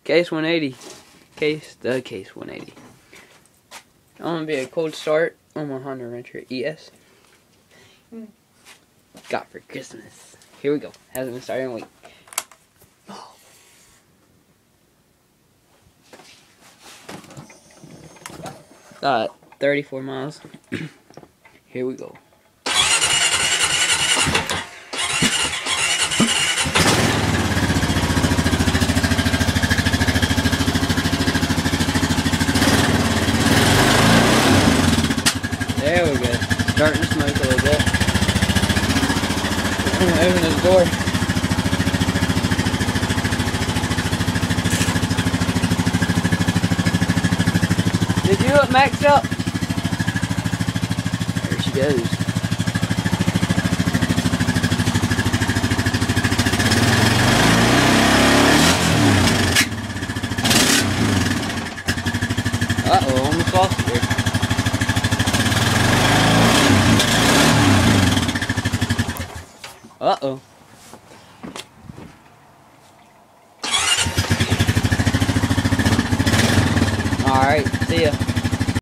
Case 180. The Case 180. I'm gonna be a cold start on my Honda Rancher ES. Got for Christmas. Here we go. Hasn't been started in a week. 34 miles. Here we go. There we go. Starting to smoke a little bit. Open this door. Did you look maxed up? There she goes. Uh-oh, almost lost it. Uh-oh.